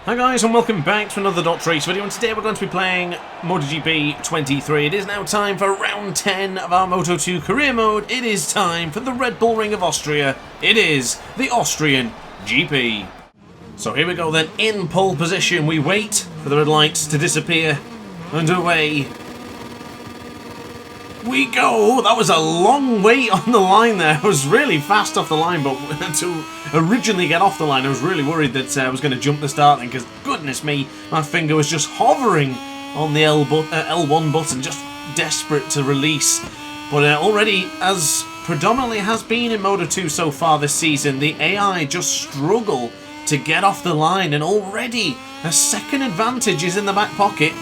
Hi guys and welcome back to another DrAce video, and today we're going to be playing MotoGP 23. It is now time for round 10 of our Moto2 career mode. It is time for the Red Bull Ring of Austria. It is the Austrian GP. So here we go then, in pole position. We wait for the red lights to disappear, and away we go. That was a long wait on the line there. I was really fast off the line, but to originally get off the line I was really worried that I was going to jump the start thing, because goodness me, my finger was just hovering on the L1 button, just desperate to release. But already, as predominantly has been in Moto2 so far this season, the AI just struggle to get off the line, and already a second advantage is in the back pocket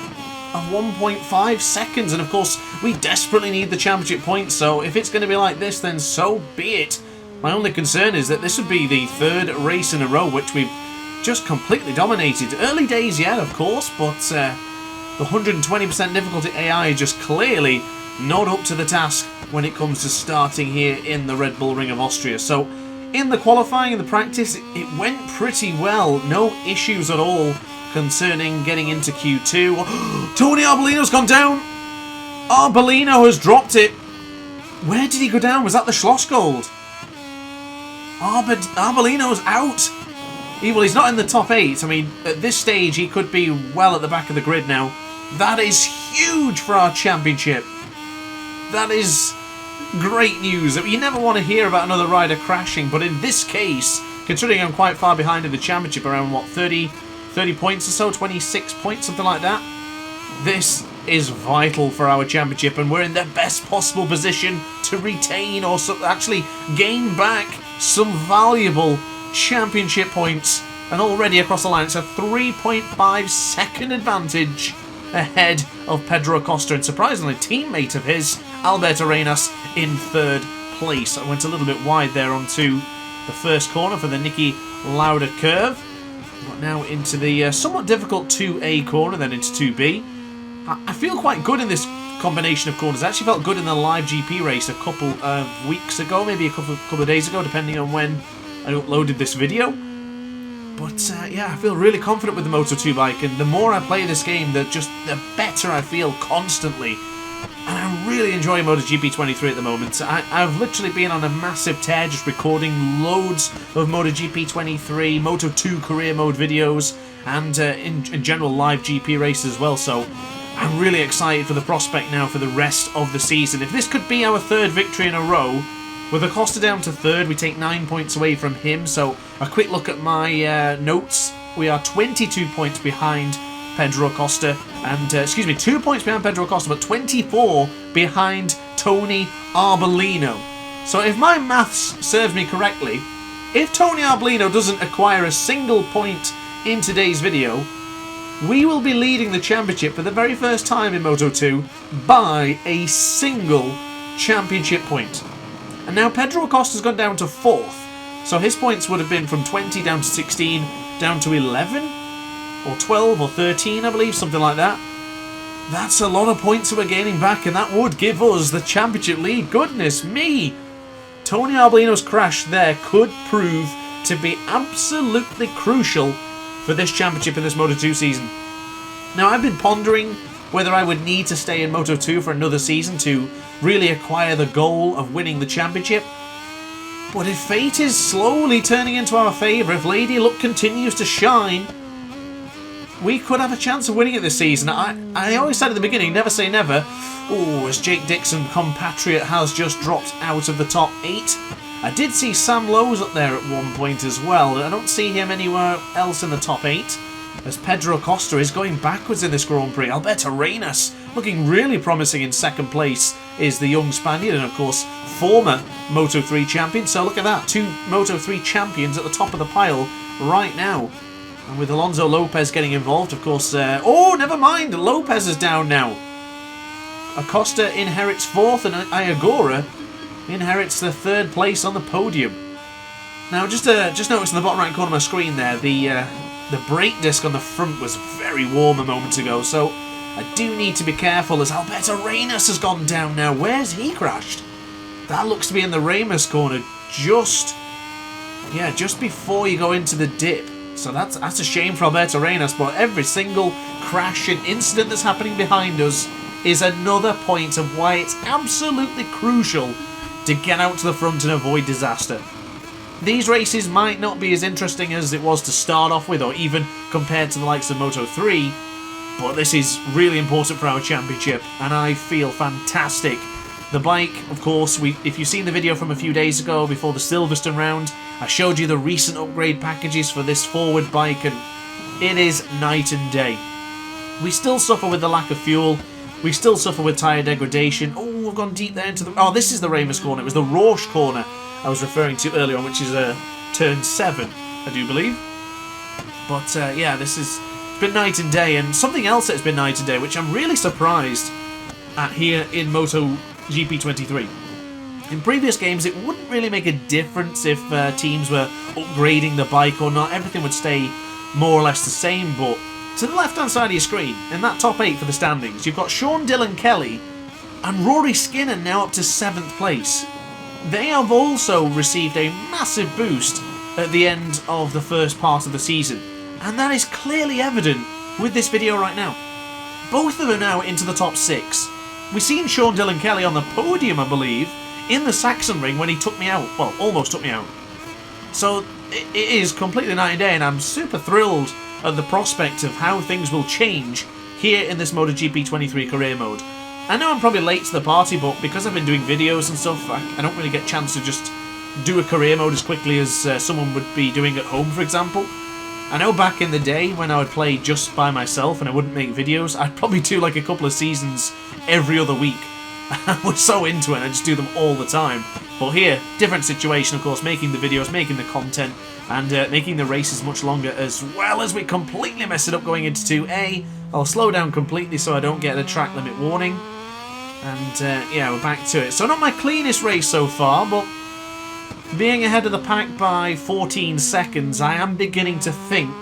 of 1.5 seconds, and of course we desperately need the championship points, so if it's going to be like this, then so be it. My only concern is that this would be the third race in a row which we've just completely dominated. Early days yet, of course, but the 120% difficulty AI is just clearly not up to the task when it comes to starting here in the Red Bull Ring of Austria. So in the qualifying and the practice, it went pretty well, no issues at all concerning getting into Q2. Tony Arbolino's gone down. Arbolino has dropped it. Where did he go down? Was that the Schlossgold? Arbolino's out. Well, he's not in the top 8. I mean, at this stage, he could be well at the back of the grid now. That is huge for our championship. That is great news. You never want to hear about another rider crashing, but in this case, considering I'm quite far behind in the championship, around, what, 30 points or so, 26 points, something like that. This is vital for our championship, and we're in the best possible position to retain or actually gain back some valuable championship points. And already across the line, it's a 3.5 second advantage ahead of Pedro Acosta, and surprisingly, teammate of his, Alberto Arenas, in third place. I went a little bit wide there onto the first corner for the Niki Lauda curve. But now into the somewhat difficult 2A corner, then into 2B. I feel quite good in this combination of corners. I actually felt good in the live GP race a couple of weeks ago, maybe a couple of days ago, depending on when I uploaded this video. But yeah, I feel really confident with the Moto2 bike, and the more I play this game, the better I feel constantly. And I'm really enjoying MotoGP 23 at the moment. I've literally been on a massive tear, just recording loads of MotoGP 23, Moto2 career mode videos, and in general live GP races as well. So I'm really excited for the prospect now for the rest of the season. If this could be our third victory in a row, with Acosta down to third, we take 9 points away from him. So a quick look at my notes. We are 22 points behind Pedro Acosta, and 2 points behind Pedro Acosta, but 24 behind Tony Arbolino. So if my maths serves me correctly, if Tony Arbolino doesn't acquire a single point in today's video, we will be leading the championship for the very first time in Moto2 by a single championship point. And now Pedro Acosta's gone down to 4th, so his points would have been from 20 down to 16, down to 11, or 12 or 13, I believe, something like that. That's a lot of points that we're gaining back, and that would give us the championship lead. Goodness me! Tony Arbolino's crash there could prove to be absolutely crucial for this championship in this Moto2 season. Now, I've been pondering whether I would need to stay in Moto2 for another season to really acquire the goal of winning the championship. But if fate is slowly turning into our favour, if Lady Luck continues to shine, we could have a chance of winning it this season. I always said at the beginning, never say never. Oh, as Jake Dixon, compatriot, has just dropped out of the top 8. I did see Sam Lowe's up there at one point as well. I don't see him anywhere else in the top 8. As Pedro Acosta is going backwards in this Grand Prix. Alberto Arenas looking really promising in second place is the young Spaniard, and of course former Moto3 champion. So look at that, 2 Moto3 champions at the top of the pile right now. And with Alonso Lopez getting involved, of course... oh, never mind! Lopez is down now. Acosta inherits 4th, and Iagora inherits the 3rd place on the podium. Now, just notice in the bottom right corner of my screen there, the brake disc on the front was very warm a moment ago, so I do need to be careful as Alberto Arenas has gone down now. Where's he crashed? That looks to be in the Ramos corner, just before you go into the dip. So that's a shame for Alberto Arenas, but every single crash and incident that's happening behind us is another point of why it's absolutely crucial to get out to the front and avoid disaster. These races might not be as interesting as it was to start off with, or even compared to the likes of Moto3, but this is really important for our championship, and I feel fantastic. The bike, of course, if you've seen the video from a few days ago before the Silverstone round, I showed you the recent upgrade packages for this forward bike, and it is night and day. We still suffer with the lack of fuel, we still suffer with tyre degradation. Oh, we've gone deep there into the... Oh, this is the Ramus corner, it was the Rorsch corner I was referring to earlier on, which is turn 7, I do believe. But yeah, it's been night and day, and something else that's been night and day, which I'm really surprised at here in MotoGP 23. In previous games, it wouldn't really make a difference if teams were upgrading the bike or not. Everything would stay more or less the same, but to the left-hand side of your screen, in that top 8 for the standings, you've got Sean Dillon Kelly and Rory Skinner now up to 7th place. They have also received a massive boost at the end of the first part of the season, and that is clearly evident with this video right now. Both of them now into the top 6. We've seen Sean Dillon Kelly on the podium, I believe, in the Saxon ring when he took me out. Well, almost took me out. So it is completely night and day, and I'm super thrilled at the prospect of how things will change here in this MotoGP 23 career mode. I know I'm probably late to the party, but because I've been doing videos and stuff, I don't really get a chance to just do a career mode as quickly as someone would be doing at home, for example. I know back in the day when I would play just by myself and I wouldn't make videos, I'd probably do like a couple of seasons every other week. I was so into it, I just do them all the time. But here, different situation, of course, making the videos, making the content, and making the races much longer, as well as we completely mess it up going into 2A. I'll slow down completely so I don't get a track limit warning. And yeah, we're back to it. So not my cleanest race so far, but being ahead of the pack by 14 seconds, I am beginning to think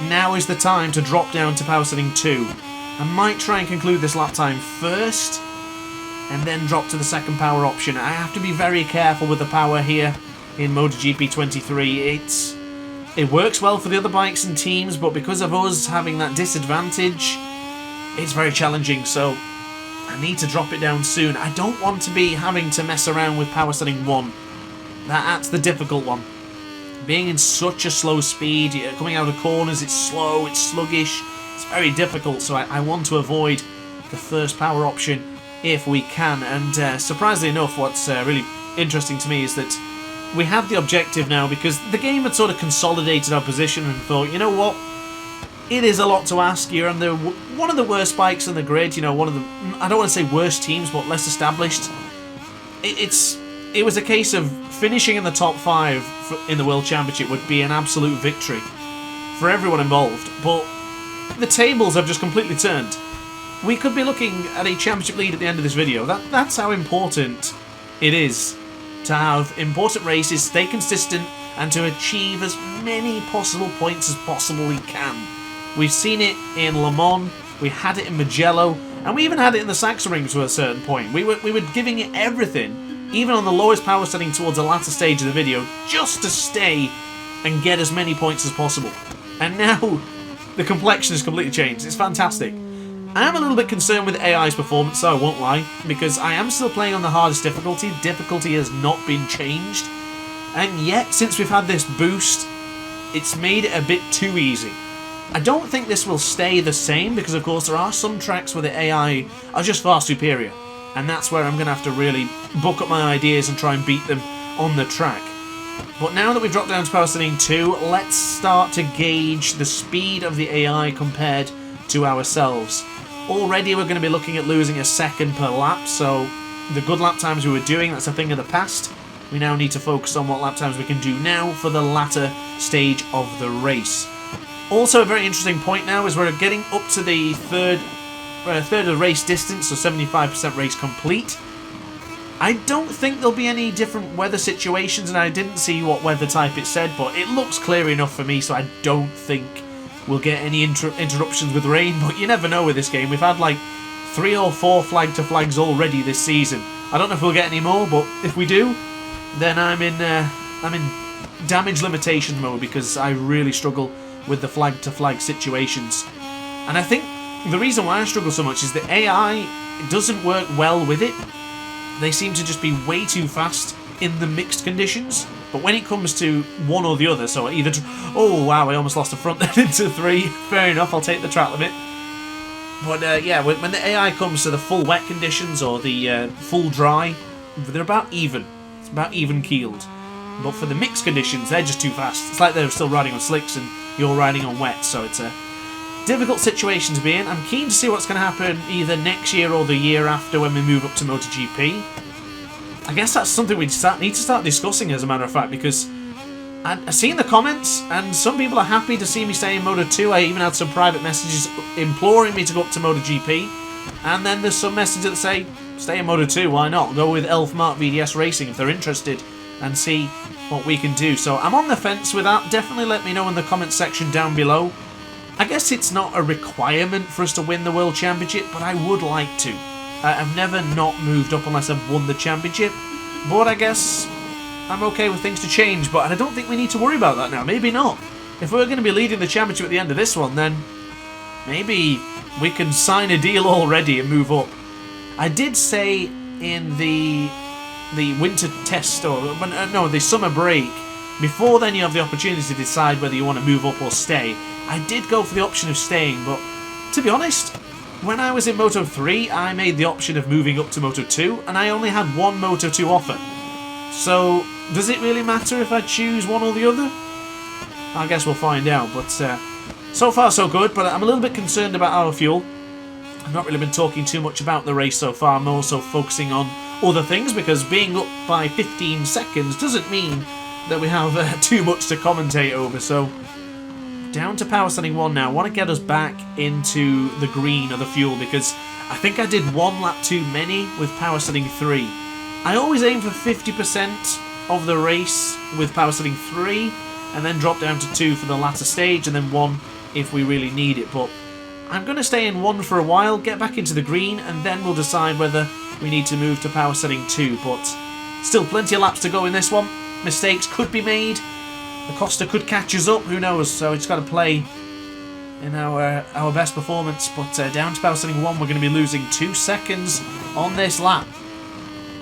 now is the time to drop down to power setting 2. I might try and conclude this lap time first, and then drop to the second power option. I have to be very careful with the power here in MotoGP 23. It works well for the other bikes and teams, but because of us having that disadvantage, it's very challenging, so I need to drop it down soon. I don't want to be having to mess around with power setting 1. That's the difficult one. Being in such a slow speed, coming out of corners, it's slow, it's sluggish, it's very difficult, so I want to avoid the first power option if we can. And surprisingly enough, what's really interesting to me is that we have the objective now, because the game had sort of consolidated our position and thought, you know what, it is a lot to ask. You're on one of the worst bikes on the grid, you know, one of the, I don't want to say worst teams, but less established. It was a case of finishing in the top 5 in the World Championship would be an absolute victory for everyone involved, but the tables have just completely turned. We could be looking at a championship lead at the end of this video. That's how important it is to have important races, stay consistent, and to achieve as many possible points as possibly can. We've seen it in Le Mans, we had it in Mugello, and we even had it in the Saxon ring to a certain point. We were giving it everything, even on the lowest power setting towards the latter stage of the video, just to stay and get as many points as possible. And now, the complexion has completely changed. It's fantastic. I am a little bit concerned with AI's performance, so I won't lie, because I am still playing on the hardest difficulty. Difficulty has not been changed, and yet, since we've had this boost, it's made it a bit too easy. I don't think this will stay the same, because of course there are some tracks where the AI are just far superior, and that's where I'm going to have to really book up my ideas and try and beat them on the track. But now that we've dropped down to power setting 2, let's start to gauge the speed of the AI compared to ourselves. Already we're going to be looking at losing a second per lap, so the good lap times we were doing, that's a thing of the past. We now need to focus on what lap times we can do now for the latter stage of the race. Also, a very interesting point now is we're getting up to the third of the race distance, so 75% race complete. I don't think there'll be any different weather situations, and I didn't see what weather type it said, but it looks clear enough for me, so I don't think we'll get any interruptions with rain, but you never know with this game. We've had like 3 or 4 flag to flags already this season. I don't know if we'll get any more, but if we do, then I'm in damage limitation mode because I really struggle with the flag-to-flag situations. And I think the reason why I struggle so much is the AI doesn't work well with it. They seem to just be way too fast in the mixed conditions. But when it comes to one or the other, so either... Oh, wow, I almost lost the front then into 3. Fair enough, I'll take the track limit. But, yeah, when the AI comes to the full wet conditions or the full dry, they're about even. It's about even-keeled. But for the mixed conditions, they're just too fast. It's like they're still riding on slicks and you're riding on wet, so it's a difficult situation to be in. I'm keen to see what's going to happen either next year or the year after when we move up to MotoGP. I guess that's something we need to start discussing, as a matter of fact, because I've seen the comments, and some people are happy to see me stay in Moto2. I even had some private messages imploring me to go up to MotoGP, and then there's some messages that say, stay in Moto2, why not? Go with Elfmark VDS Racing if they're interested, and see what we can do. So I'm on the fence with that. Definitely let me know in the comments section down below. I guess it's not a requirement for us to win the World Championship, but I would like to. I've never not moved up unless I've won the championship, but I guess I'm okay with things to change, but I don't think we need to worry about that now. Maybe not. If we're going to be leading the championship at the end of this one, then maybe we can sign a deal already and move up. I did say in the winter test, or no, the summer break, before then you have the opportunity to decide whether you want to move up or stay. I did go for the option of staying, but to be honest, when I was in Moto3, I made the option of moving up to Moto2, and I only had one Moto2 offer. So, does it really matter if I choose one or the other? I guess we'll find out, but so far so good, but I'm a little bit concerned about our fuel. I've not really been talking too much about the race so far, I'm also focusing on other things, because being up by 15 seconds doesn't mean that we have too much to commentate over, so... Down to power setting 1 now. I want to get us back into the green of the fuel because I think I did one lap too many with power setting 3. I always aim for 50% of the race with power setting 3 and then drop down to 2 for the latter stage and then 1 if we really need it. But I'm going to stay in 1 for a while, get back into the green, and then we'll decide whether we need to move to power setting 2. But still plenty of laps to go in this one. Mistakes could be made. The Costa could catch us up, who knows, so it's got to play in our best performance. But down to power setting 1, we're going to be losing 2 seconds on this lap.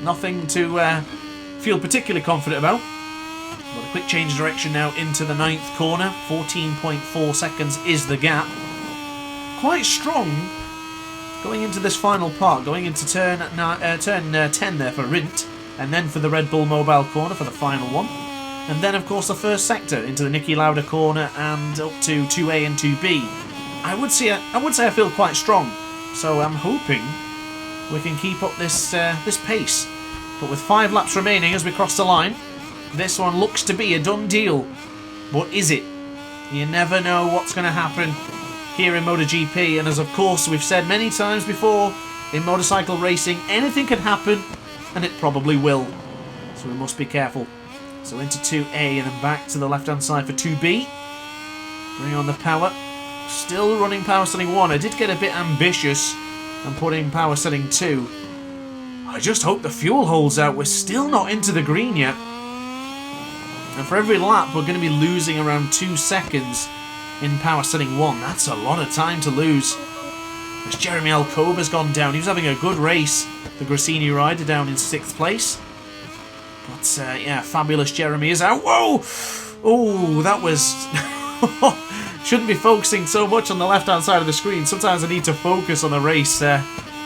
Nothing to feel particularly confident about. But a quick change of direction now into the 9th corner. 14.4 seconds is the gap. Quite strong going into this final part, going into turn 10 there for Rindt, and then for the Red Bull Mobile corner for the final one. And then, of course, the first sector into the Niki Lauda corner and up to 2A and 2B. I would say I feel quite strong, so I'm hoping we can keep up this pace. But with 5 laps remaining as we cross the line, this one looks to be a done deal. But is it? You never know what's going to happen here in MotoGP, and as of course we've said many times before, in motorcycle racing, anything can happen, and it probably will. So we must be careful. So into 2A and then back to the left-hand side for 2B. Bring on the power. Still running power setting 1. I did get a bit ambitious and put in power setting 2. I just hope the fuel holds out. We're still not into the green yet. And for every lap, we're going to be losing around 2 seconds in power setting 1. That's a lot of time to lose. As Jeremy Alcoba's gone down. He was having a good race. The Grassini rider down in 6th place. But, yeah, fabulous Jeremy is out. Whoa! Oh, that was... Shouldn't be focusing so much on the left-hand side of the screen. Sometimes I need to focus on the race.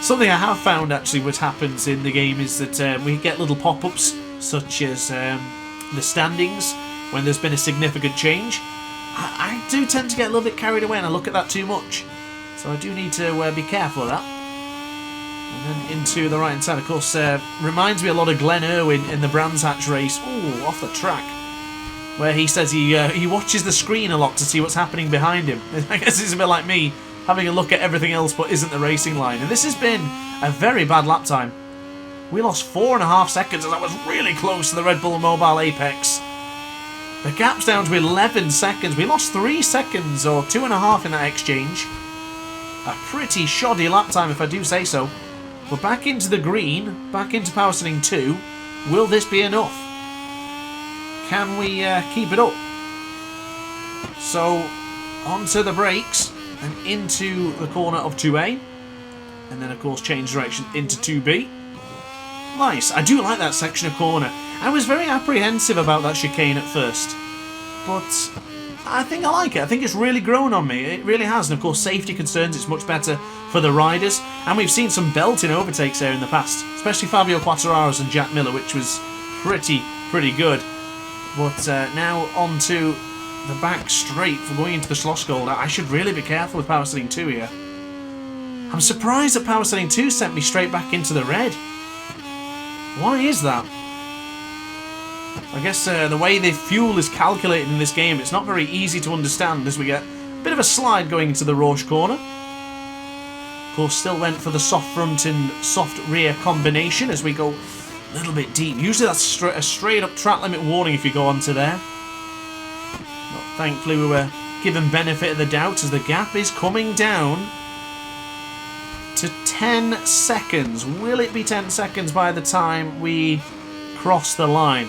Something I have found, actually, what happens in the game is that we get little pop-ups, such as the standings, when there's been a significant change. I do tend to get a little bit carried away and I look at that too much. So I do need to be careful of that. And then into the right-hand side, of course, reminds me a lot of Glenn Irwin in the Brands Hatch race. Ooh, off the track. Where he says he watches the screen a lot to see what's happening behind him. I guess it's a bit like me, having a look at everything else but isn't the racing line. And this has been a very bad lap time. We lost 4.5 seconds, and that was really close to the Red Bull Mobile Apex. The gap's down to 11 seconds. We lost 3 seconds, or 2.5 in that exchange. A pretty shoddy lap time, if I do say so. We're back into the green, back into power setting 2. Will this be enough? can we keep it up? So, onto the brakes and into the corner of 2A. And then, of course, change direction into 2B. Nice. I do like that section of corner. I was very apprehensive about that chicane at first. But I think I like it. I think it's really grown on me. It really has. And, of course, safety concerns, it's much better for the riders. And we've seen some belting overtakes there in the past. Especially Fabio Quartararo's and Jack Miller, which was pretty good. But now onto the back straight for going into the Schlossgold. I should really be careful with Power Steering 2 here. I'm surprised that Power Steering 2 sent me straight back into the red. Why is that? I guess the way the fuel is calculated in this game, it's not very easy to understand as we get a bit of a slide going into the Rausch corner. Of course, still went for the soft front and soft rear combination as we go a little bit deep. Usually that's a straight up track limit warning if you go onto there. But thankfully we were given benefit of the doubt as the gap is coming down to 10 seconds. Will it be 10 seconds by the time we cross the line?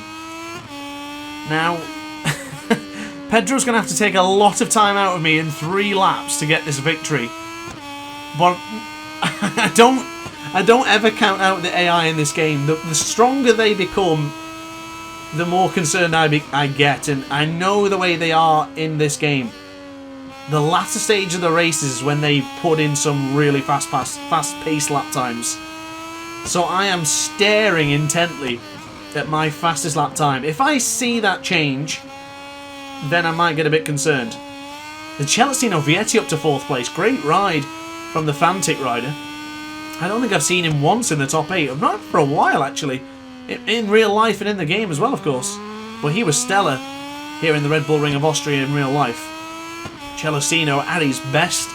Now, Pedro's going to have to take a lot of time out of me in 3 laps to get this victory. But I don't ever count out the AI in this game. The stronger they become, the more concerned I get. And I know the way they are in this game. The latter stage of the races is when they put in some really fast-paced lap times. So I am staring intently at my fastest lap time. If I see that change, then I might get a bit concerned. The Celestino Vietti up to 4th place. Great ride from the Fantic rider. I don't think I've seen him once in the top 8. I've not for a while, actually. In real life and in the game as well, of course. But he was stellar here in the Red Bull Ring of Austria in real life. Celestino at his best.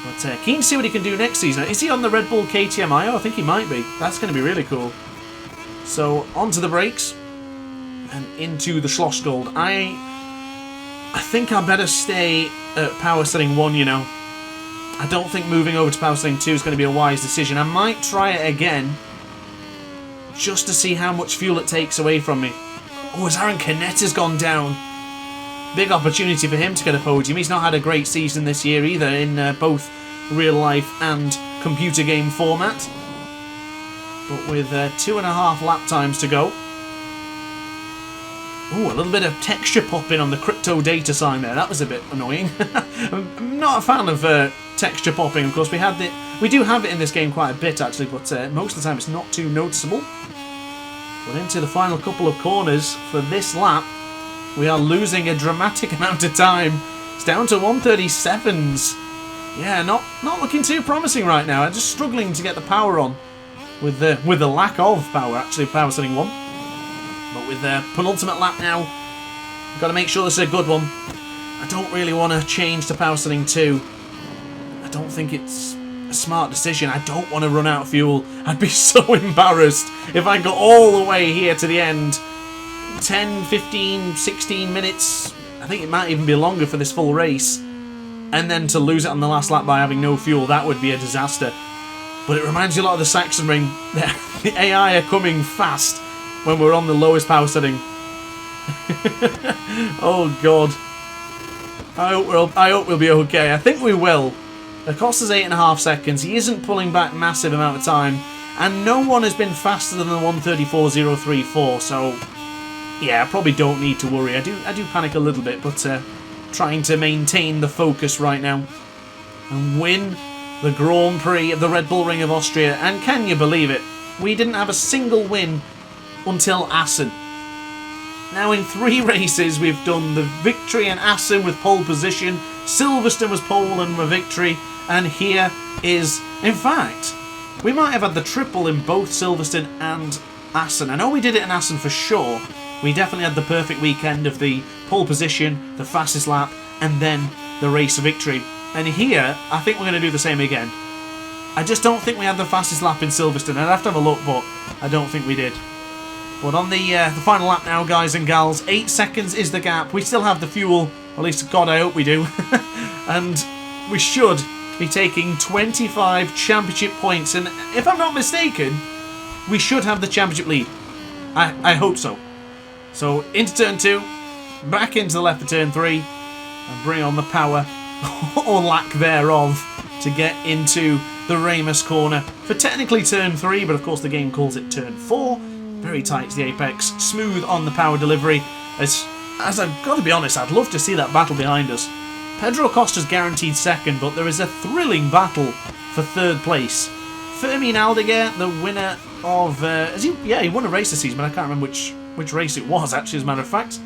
But keen to see what he can do next season. Is he on the Red Bull KTM IO? I think he might be. That's going to be really cool. So, onto the brakes. And into the Schlossgold. I think I better stay at Power Steering 1, you know. I don't think moving over to Power Steering 2 is going to be a wise decision. I might try it again. Just to see how much fuel it takes away from me. Oh, as Aaron Canet has gone down. Big opportunity for him to get a podium. He's not had a great season this year either in both real life and computer game format. But with 2.5 lap times to go. Oh, a little bit of texture popping on the crypto data sign there. That was a bit annoying. I'm not a fan of texture popping. Of course, we do have it in this game quite a bit actually, but most of the time it's not too noticeable. But into the final couple of corners for this lap. We are losing a dramatic amount of time. It's down to 137s. Yeah, not looking too promising right now. I'm just struggling to get the power on with the lack of power. Actually, Power Steering 1. But with the penultimate lap now, I've got to make sure this is a good one. I don't really want to change to Power Steering 2. I don't think it's a smart decision. I don't want to run out of fuel. I'd be so embarrassed if I got all the way here to the end. 10, 15, 16 minutes. I think it might even be longer for this full race. And then to lose it on the last lap by having no fuel, that would be a disaster. But it reminds you a lot of the Saxon Ring. The AI are coming fast when we're on the lowest power setting. Oh god. I hope we'll be okay. I think we will. It cost us 8.5 seconds. He isn't pulling back massive amount of time. And no one has been faster than the 134.034, so yeah, I probably don't need to worry. I do panic a little bit, but trying to maintain the focus right now and win the Grand Prix of the Red Bull Ring of Austria. And can you believe it? We didn't have a single win until Assen. Now in 3 races we've done the victory in Assen with pole position, Silverstone was pole and a victory, and here is, in fact, we might have had the triple in both Silverstone and Assen. I know we did it in Assen for sure. We definitely had the perfect weekend of the pole position, the fastest lap, and then the race victory. And here, I think we're going to do the same again. I just don't think we had the fastest lap in Silverstone. I'd have to have a look, but I don't think we did. But on the final lap now, guys and gals, 8 seconds is the gap. We still have the fuel, at least God I hope we do. And we should be taking 25 championship points. And if I'm not mistaken, we should have the championship lead. I hope so. So into turn 2, back into the left for turn 3, and bring on the power, or lack thereof, to get into the Ramus corner for technically turn 3, but of course the game calls it turn 4. Very tight to the apex, smooth on the power delivery. As I've got to be honest, I'd love to see that battle behind us. Pedro Acosta's guaranteed second, but there is a thrilling battle for third place. Fermin Aldeguer, the winner of... he won a race this season, but I can't remember which race it was, actually, as a matter of fact.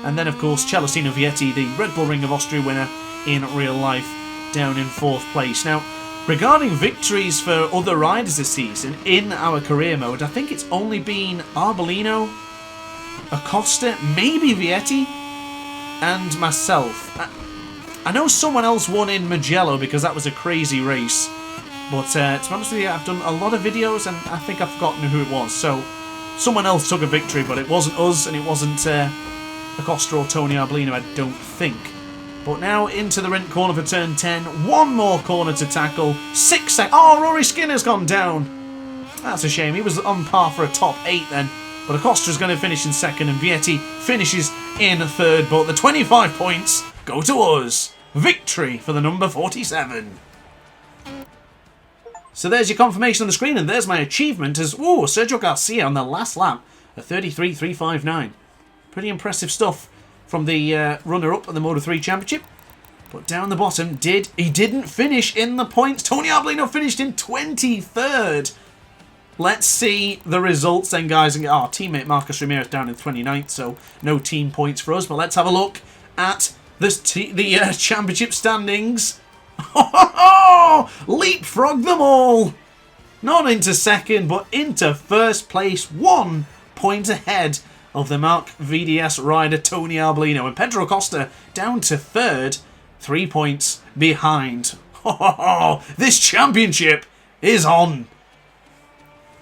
And then, of course, Celestino Vietti, the Red Bull Ring of Austria winner in real life, down in 4th place. Now, regarding victories for other riders this season in our career mode, I think it's only been Arbolino, Acosta, maybe Vietti, and myself. I know someone else won in Mugello because that was a crazy race. But to be honest with you, I've done a lot of videos and I think I've forgotten who it was. So, someone else took a victory, but it wasn't us and it wasn't Acosta or Tony Arbolino, I don't think. But now into the Rent corner for turn 10. One more corner to tackle. 6 seconds. Oh, Rory Skinner's gone down. That's a shame. He was on par for a top 8 then. But Acosta's going to finish in second and Vietti finishes in third. But the 25 points go to us. Victory for the number 47. So there's your confirmation on the screen, and there's my achievement as, Sergio Garcia on the last lap, a 33.359. Pretty impressive stuff from the runner-up of the Moto3 Championship. But down the bottom, he didn't finish in the points. Tony Arbolino finished in 23rd. Let's see the results then, guys. And our teammate Marcus Ramirez down in 29th, so no team points for us. But let's have a look at the championship standings. Leapfrog them all! Not into second, but into first place. 1 point ahead of the Mark VDS rider Tony Arbolino. And Pedro Acosta down to third, 3 points behind. This championship is on!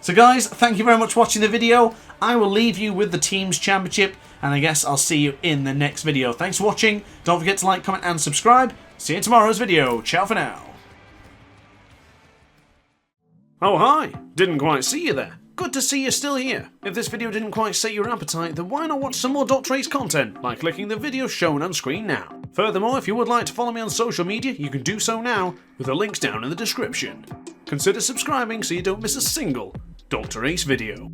So guys, thank you very much for watching the video. I will leave you with the Teams Championship, and I guess I'll see you in the next video. Thanks for watching. Don't forget to like, comment, and subscribe. See you in tomorrow's video. Ciao for now. Oh hi, didn't quite see you there. Good to see you're still here. If this video didn't quite set your appetite, then why not watch some more DrAce content by clicking the video shown on screen now. Furthermore, if you would like to follow me on social media, you can do so now with the links down in the description. Consider subscribing so you don't miss a single DrAce video.